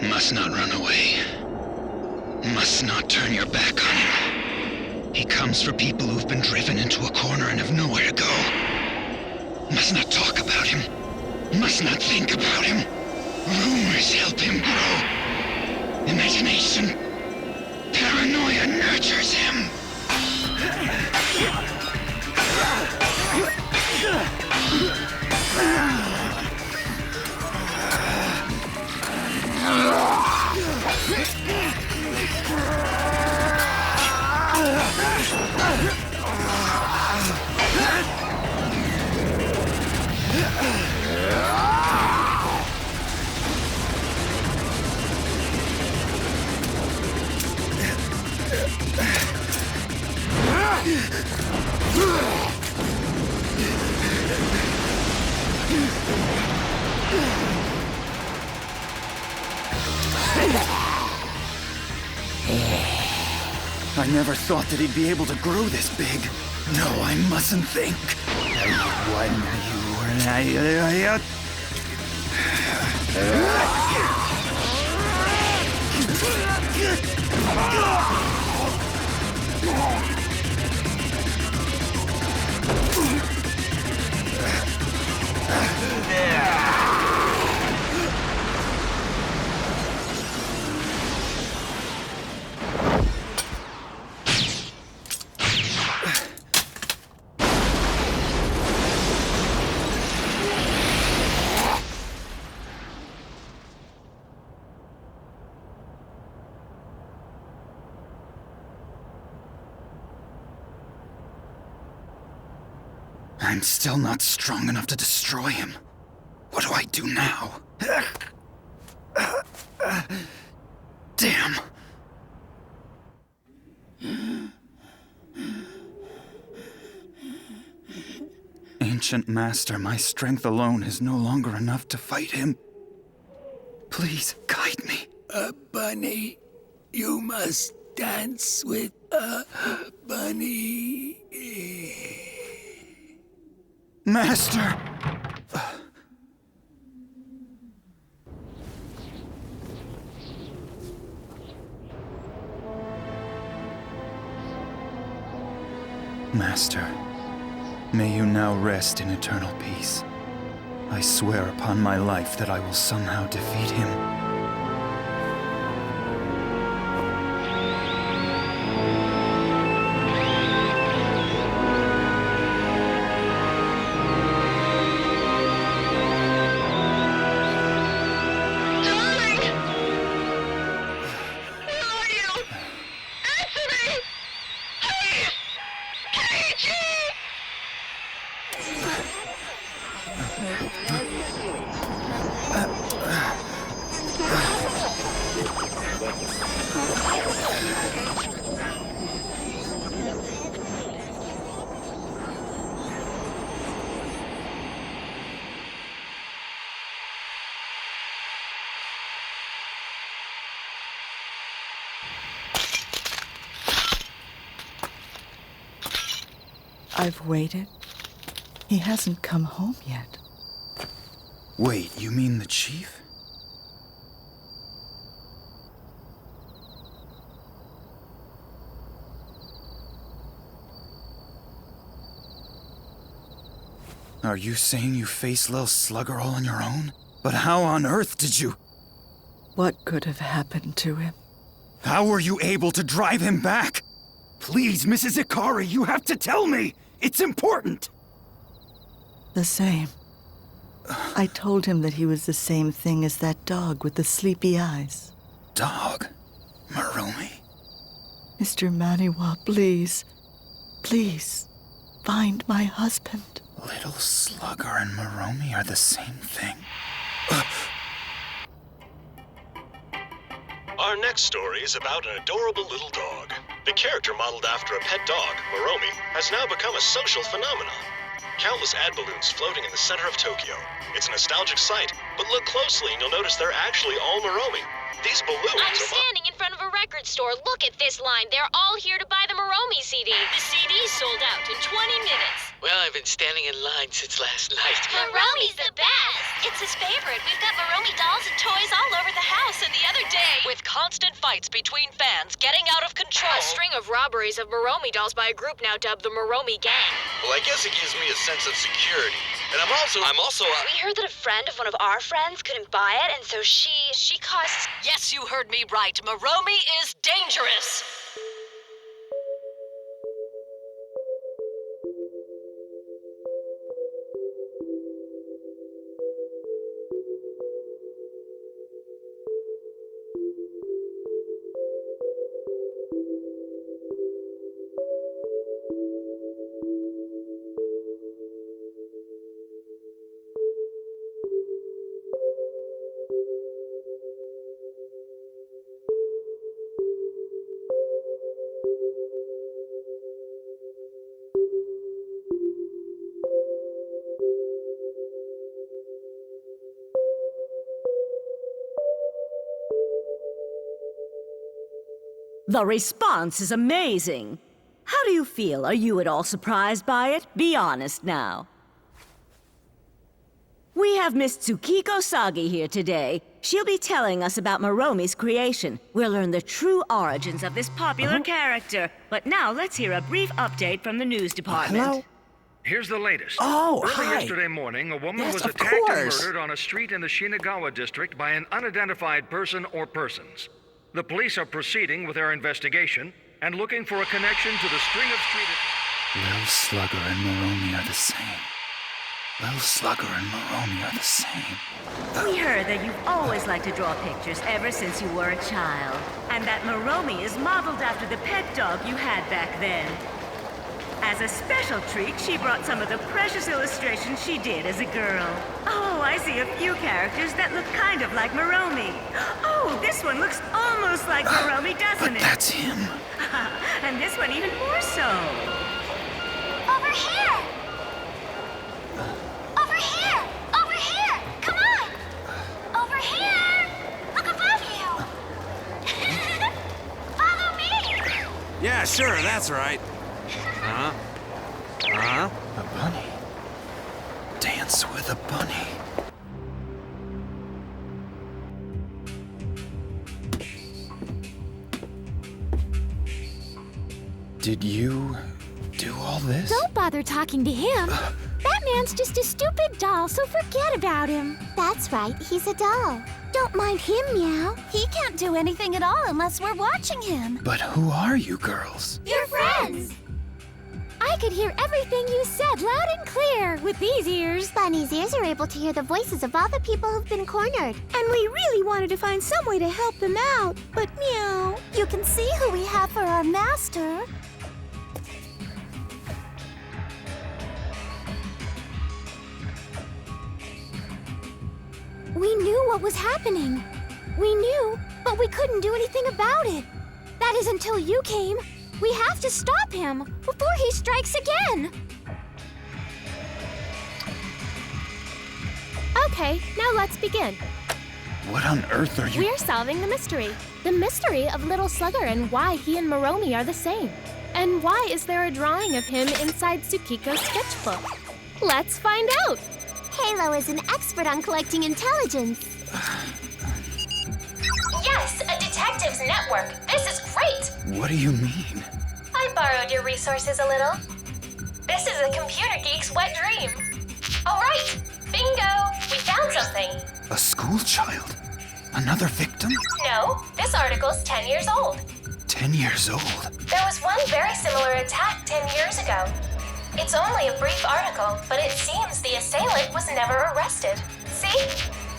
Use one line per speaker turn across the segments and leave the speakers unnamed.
Must not run away. Must not turn your back on him. He comes for people who've been driven into a corner and have nowhere to go. Must not talk about him. Must not think about him. Rumors help him grow. Imagination. Paranoia nurtures him.
I never thought that he'd be able to grow this big. No, I mustn't think. I'm still not strong enough to destroy him. What do I do now? Damn. Ancient Master, my strength alone is no longer enough to fight him. Please, guide me.
Bunny, you must dance with a bunny.
Master! Master, may you now rest in eternal peace. I swear upon my life that I will somehow defeat him.
I've waited. He hasn't come home yet.
Wait, you mean the chief? Are you saying you faced Lil Slugger all on your own? But how on earth did you...
What could have happened to him?
How were you able to drive him back? Please, Mrs. Ikari, you have to tell me! It's important!
The same. I told him that he was the same thing as that dog with the sleepy eyes.
Dog? Marumi?
Mr. Maniwa, please. Please, find my husband.
Little Slugger and Marumi are the same thing.
Our next story is about an adorable little dog. The character modeled after a pet dog, Moromi, has now become a social phenomenon. Countless ad balloons floating in the center of Tokyo. It's a nostalgic sight, but look closely and you'll notice they're actually all Moromi. These balloons
I'm standing in front of a record store. Look at this line. They're all here to buy the Moromi CD. The CD sold out in 20 minutes.
Well, I've been standing in line since last night.
Moromi's the best. It's his favorite. We've got Moromi dolls and toys all over the house. And the other day,
with constant fights between fans getting out of control.
a string of robberies of Moromi dolls by a group now dubbed the Moromi Gang.
Well, I guess it gives me a sense of security. And I'm also
We heard that a friend of one of our friends couldn't buy it, and so she costs...
Yes, you heard me right. Moromi is dangerous.
The response is amazing. How do you feel? Are you at all surprised by it? Be honest now. We have Miss Tsukiko Sagi here today. She'll be telling us about Moromi's creation. We'll learn the true origins of this popular character. But now let's hear a brief update from the news department.
Hello?
Here's the latest.
Oh,
Early
hi.
yesterday morning, a woman
Yes,
was
of
attacked and
course.
murdered on a street in the Shinagawa district by an unidentified person or persons. The police are proceeding with their investigation and looking for a connection to the string of street...
Lil Slugger and Moromi are the same. Lil Slugger and Moromi are the same.
We heard that you've always liked to draw pictures ever since you were a child. And that Moromi is modeled after the pet dog you had back then. As a special treat, she brought some of the precious illustrations she did as a girl. Oh, I see a few characters that look kind of like Moromi. Oh, this one looks almost like Moromi, doesn't
But
it?
that's him.
And this one even more so.
Over here! Over here! Over here! Come on! Over here! Look above you! Follow me!
Yeah, sure, that's right.
A bunny. Dance with a bunny. Did you do all this?
Don't bother talking to him. That man's just a stupid doll, so forget about him. That's right, he's a doll. Don't mind him, Meow. He can't do anything at all unless we're watching him.
But who are you girls?
Your friends! I could hear everything you said loud and clear with these ears. Bunny's ears are able to hear the voices of all the people who've been cornered. And we really wanted to find some way to help them out. But Meow, you can see who we have for our master. We knew what was happening. We knew, but we couldn't do anything about it. That is until you came. We have to stop him before he strikes again. Okay, now let's begin.
What on earth are you...
We're solving the mystery. The mystery of Little Slugger and why he and Moromi are the same. And why is there a drawing of him inside Tsukiko's sketchbook? Let's find out. Halo is an expert on collecting intelligence.
Yes, a detectives network. This is great.
What do you mean?
I borrowed your resources a little. This is a computer geek's wet dream. All right, bingo. We found something.
A school child? Another victim?
No, this article's 10 years old.
10 years old?
There was one very similar attack 10 years ago. It's only a brief article, but it seems the assailant was never arrested. See?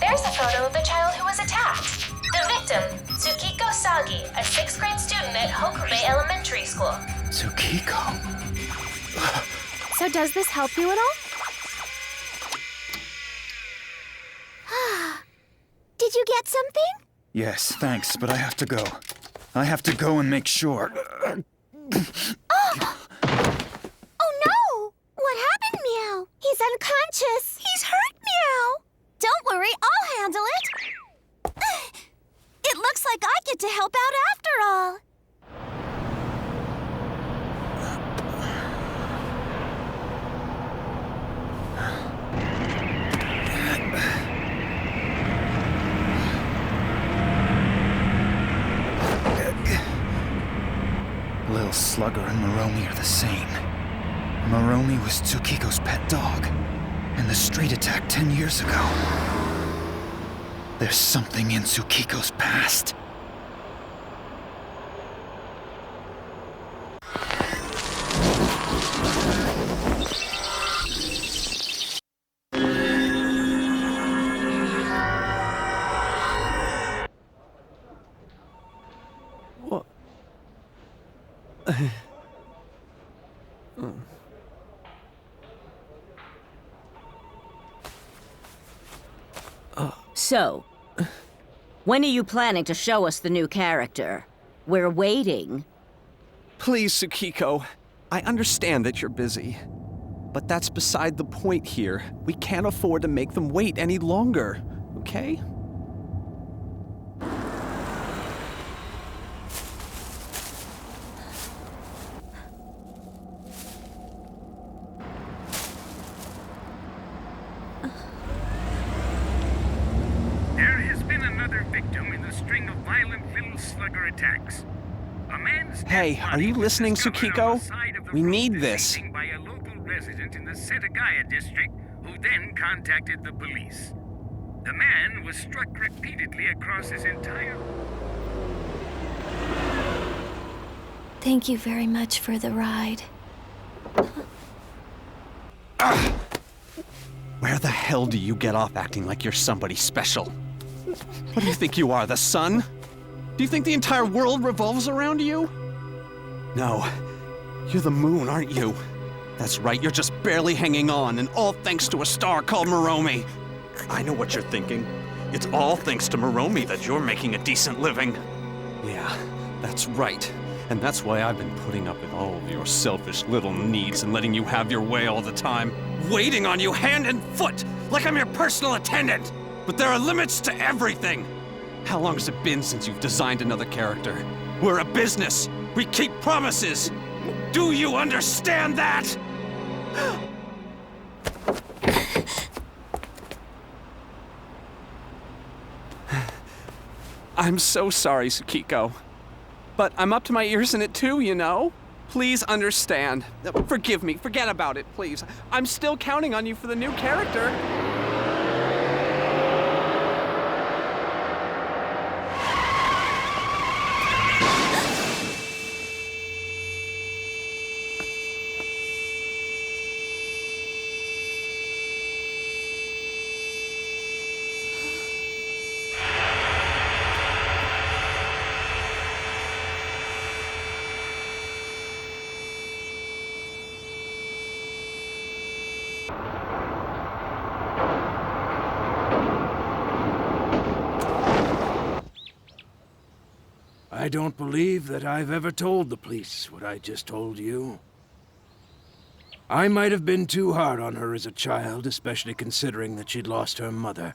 There's a photo of the child who was attacked. The victim, Tsukiko Sagi, a 6th grade student at Hokube Elementary School.
Tsukiko?
So does this help you at all? Did you get something?
Yes, thanks, but I have to go. I have to go and make sure.
Oh no! What happened, Meow? He's unconscious. He's hurt, Meow. Don't worry, I'll handle it. It looks
Slugger and Moromi are the same. Moromi was Tsukiko's pet dog, and the street attack 10 years ago. There's something in Tsukiko's past.
What?
So, when are you planning to show us the new character? We're waiting.
Please, Tsukiko. I understand that you're busy. But that's beside the point here. We can't afford to make them wait any longer, okay?
There has been another victim in the string of violent little slugger attacks. A man's
Hey, are you listening, Tsukiko? We need this.
by a local resident in the Setagaya district who then contacted the police. The man was struck repeatedly across his entire...
Thank you very much for the ride.
Where the hell do you get off acting like you're somebody special? What do you think you are, the sun? Do you think the entire world revolves around you? No. You're the moon, aren't you? That's right, you're just barely hanging on, and all thanks to a star called Moromi. I know what you're thinking. It's all thanks to Moromi that you're making a decent living. Yeah, that's right. And that's why I've been putting up with all of your selfish little needs and letting you have your way all the time. Waiting on you hand and foot, like I'm your personal attendant. But there are limits to everything. How long has it been since you've designed another character? We're a business. We keep promises. Do you understand that? I'm so sorry, Tsukiko. But I'm up to my ears in it too, you know? Please understand. Forgive me. Forget about it, please. I'm still counting on you for the new character.
I don't believe that I've ever told the police what I just told you. I might have been too hard on her as a child, especially considering that she'd lost her mother.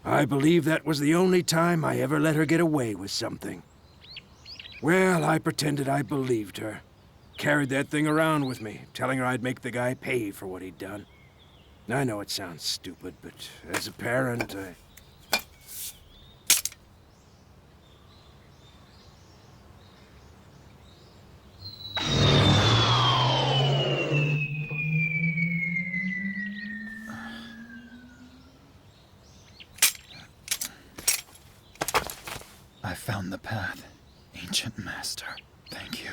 I believe that was the only time I ever let her get away with something. Well, I pretended I believed her. Carried that thing around with me, telling her I'd make the guy pay for what he'd done. I know it sounds stupid, but as a parent,
I found the path, ancient master. Thank you.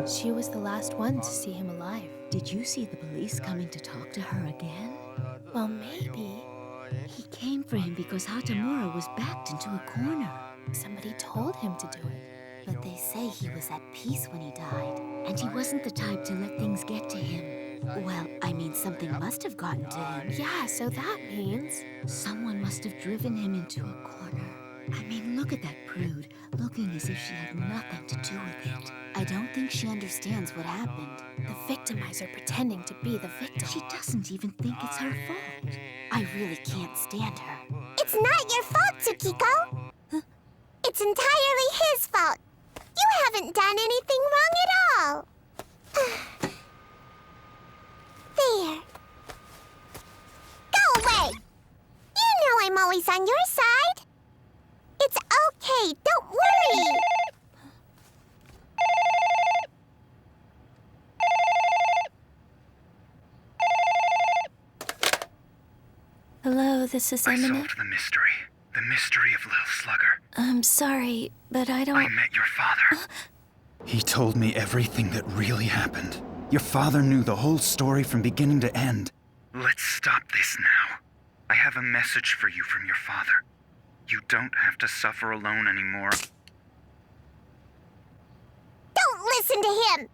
She was the last one to see him alive.
Did you see the police coming to talk to her again?
Well, maybe.
He came for him because Hatamura was backed into a corner.
Somebody told him to do it. But they say he was at peace when he died.
And he wasn't the type to let things get to him. Well, I mean, something must have gotten to him.
Yeah, so that means...
Someone must have driven him into a corner. I mean, look at that prude, looking as if she had nothing to do with it. I don't think
think she understands what happened. The victimizer pretending to be the victim. She doesn't even think it's her fault. I really can't stand her.
It's not your fault, Tsukiko. Huh? It's entirely his fault. You haven't done anything wrong at all. There. Go away. You know I'm always on your side. It's okay. Don't worry.
Hello, this is Eminem.
I solved the mystery. The mystery of Lil Slugger.
I'm sorry, but I don't...
I met your father. He told me everything that really happened. Your father knew the whole story from beginning to end. Let's stop this now. I have a message for you from your father. You don't have to suffer alone anymore.
Don't listen to him!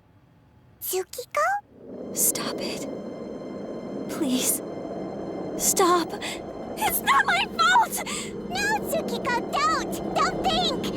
Tsukiko?
Stop it. Please. Stop. It's not my fault!
No, Tsukiko, don't! Don't think!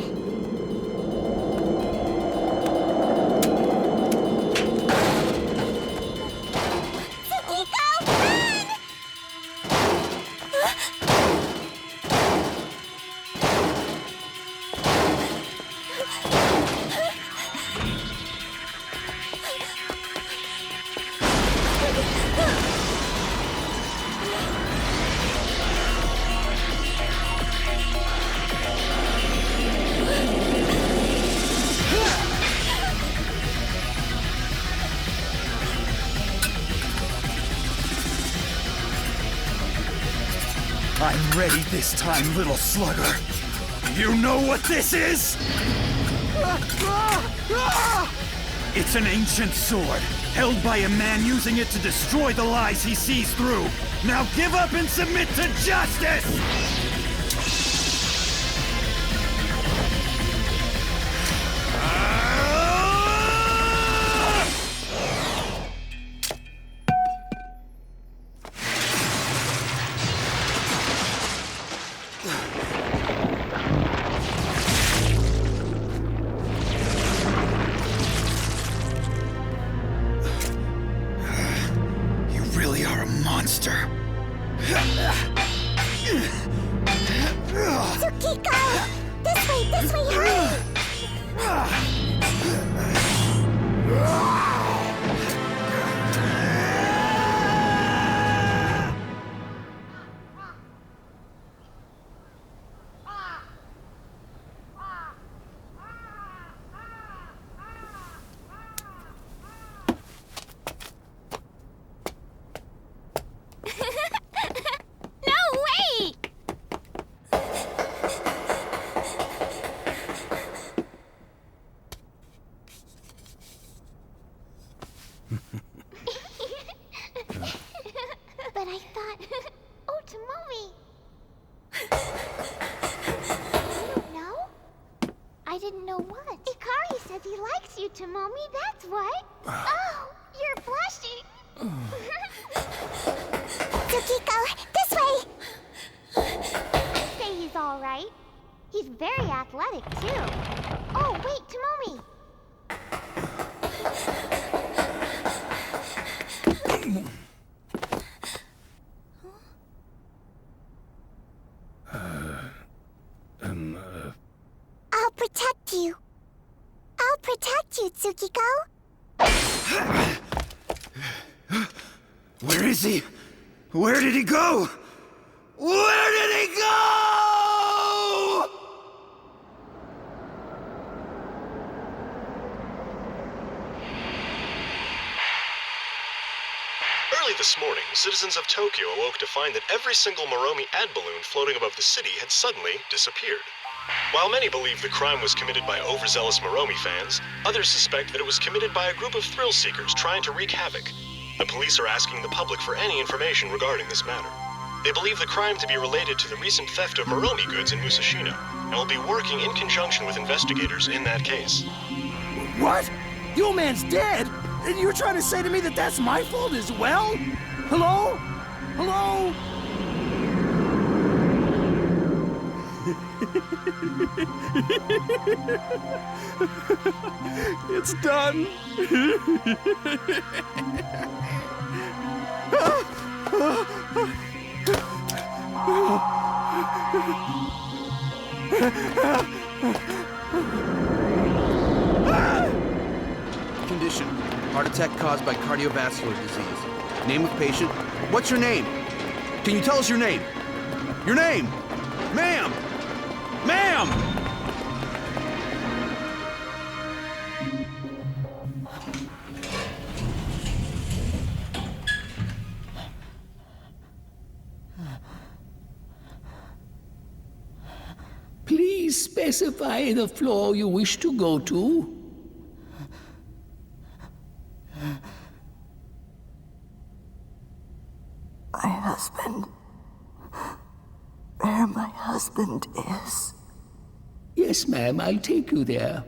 I'm ready this time, little slugger. You know what this is? It's an ancient sword, held by a man using it to destroy the lies he sees through. Now give up and submit to justice! Monster.
Tsukiko! This way, hurry! But I thought... Oh, Tomomi! You don't know? I didn't know what. Ikari says he likes you, Tomomi, that's what. Oh, you're blushing. Tsukiko, this way! Say he's all right. He's very athletic, too. Oh, wait, Tomomi! I'll protect you. I'll protect you, Tsukiko.
Where is he? Where did he go? Where did he go?
Early this morning, citizens of Tokyo awoke to find that every single Moromi ad balloon floating above the city had suddenly disappeared. While many believe the crime was committed by overzealous Moromi fans, others suspect that it was committed by a group of thrill-seekers trying to wreak havoc. The police are asking the public for any information regarding this matter. They believe the crime to be related to the recent theft of Moromi goods in Musashino, and will be working in conjunction with investigators in that case.
What? The old man's dead? And you're trying to say to me that that's my fault as well? Hello? Hello?
It's done.
Condition: heart attack caused by cardiovascular disease. Name of patient? What's your name? Can you tell us your name? Your name! Ma'am! Ma'am!
Please specify the floor you wish to go to.
My husband. Where my husband is.
Yes, ma'am, I'll take you there.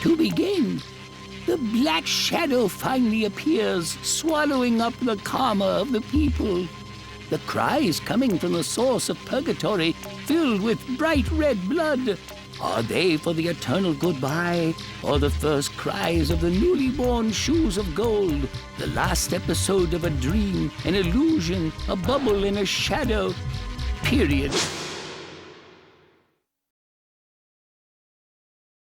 To begin, the Black Shadow finally appears, swallowing up the karma of the people. The cries coming from the source of purgatory, filled with bright red blood. Are they for the eternal goodbye, or the first cries of the newly born shoes of gold? The last episode of a dream, an illusion, a bubble in a shadow. Period.